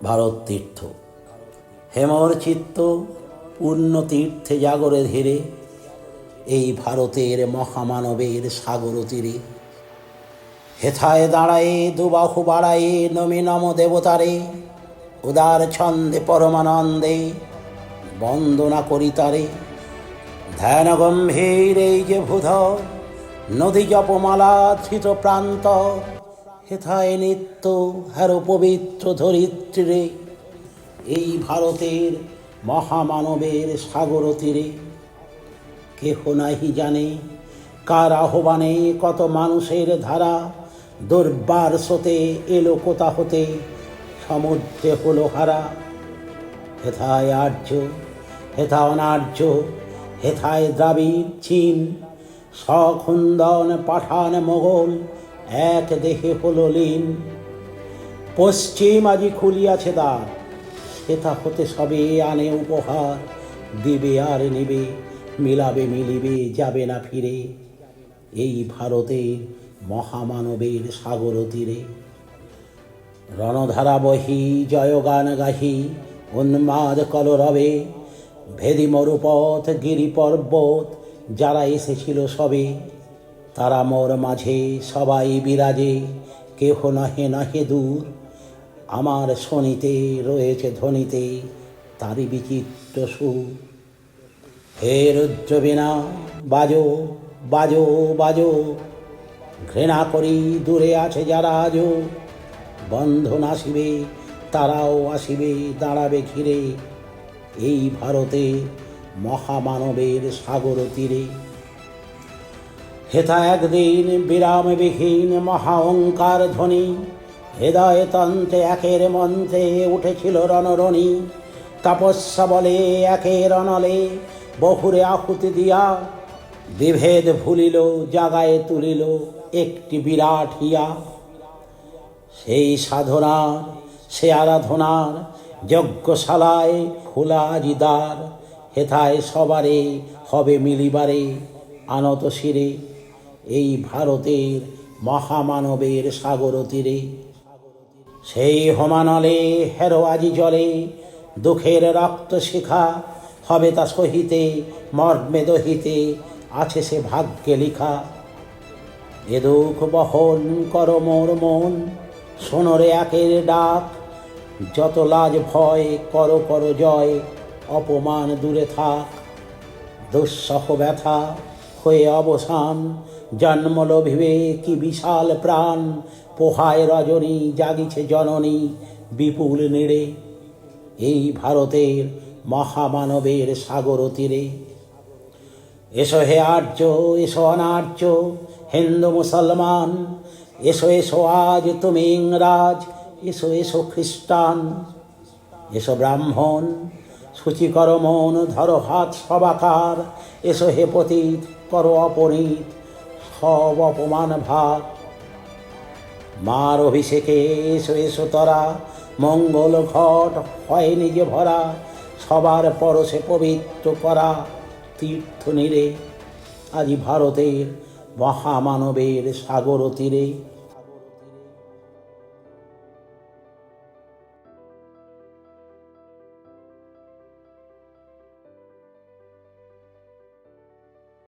ভারত তীর্থ হেমর চিত্ত পূর্ণ তীর্থে জাগরে ধীরে, এই ভারতের মহামানবের সাগর তীরে। হেথায় দাঁড়ায়ে দুবাহু বাড়ায়ে নমি নম দেবতারে, উদার ছন্দে পরমানন্দে বন্দনা করি তারে। ধ্যান গম্ভীর এই যে ভূধর, নদী জপমালা ধৃত প্রান্ত, হেথায় নিত্য হ্যারো পবিত্র ধরিত্রীরে, এই ভারতের মহামানবের সাগর তীরে। কেহ নাহি জানে কার আহ্বানে কত মানুষের ধারা, দুর্বার স্রোতে এলো কোথা হতে সমুদ্রে হলো হারা। হেথায় আর্য, হেথা অনার্য, হেথায় দ্রাবিড় চীন, সখুন্দন পাঠান মোগল এক দেহে হলো লীন। পশ্চিম আজি খুলিয়াছে দ্বার, হেথা হতে সবে আনে উপহার, দিবে আর নিবে, মিলাবে মিলিবে, যাবে না ফিরে, এই ভারতের মহামানবের সাগর তীরে। রণধারা বহি জয়গান গাহি উন্মাদ কলরবে, ভেদি মরুপথ গিরি পর্বত যারা এসেছিল সবে, তারা মোর মাঝে সবাই বিরাজে, কেহ নাহে নাহে দূর, আমার শনিতে রয়েছে ধ্বনিতে তারই বিচিত্র সুর। হে রুদ্রবীণা বাজো বাজো বাজো, ঘৃণা করি দূরে আছে যারা আজও, বন্ধন আসিবে তারাও আসিবে, দাঁড়াবে ঘিরে, এই ভারতে মহামানবের সাগর তীরে। হেথা একদিন বিরামবিহীন মহা ওঙ্কার ধ্বনি, হৃদয় তন্ত্রে একের মন্ত্রে উঠেছিল রণরণী। তপস্যা বলে একের অনলে বহুরে আহুতি দিয়া, বিভেদ ভুলিল জাগায় তুলিল একটি বিরাট হিয়া। সেই সাধনার সে আরাধনার যজ্ঞশালায় খোলা আজি দ্বার, হেথায় সবারে হবে মিলিবারে আনত শিরে, এই ভারতের মহামানবের সাগর তীরে। সেই হোমানলে হেরো আজি জলে, দুঃখের রক্ত শিখা হবে তা সহিতে, মর্মে দহিতে আছে সে ভাগ্যে লিখা। এ দুঃখ বহন কর মোর মন, শোনরে একের ডাক, যত লাজ ভয় কর কর জয়, অপমান দূরে থাক। দুঃসহ ব্যথা হয়ে অবসান, জন্ম লোভিবে কি বিশাল প্রাণ, পোহায় রজনী জাগিছে জননী বিপুল নীড়ে, এই ভারতের মহামানবের সাগর তীরে। এসো হে আর্য, এসো অনার্য, হিন্দু মুসলমান, এসো এসো আজ তুমি ইংরাজ, এসো এসো খ্রিস্টান। এসো ব্রাহ্মণ সূচি কর মন, ধরো হাত সবাকার, এসো হে পতিত করো অপনীত সব অপমান ভার। মার অভিষেকে এসো এসো তরা, মঙ্গল ঘট হয় নিজে ভরা, সবার পরশে পবিত্র করা তীর্থ নীরে, আজি ভারতের মহামানবের সাগর তীরে।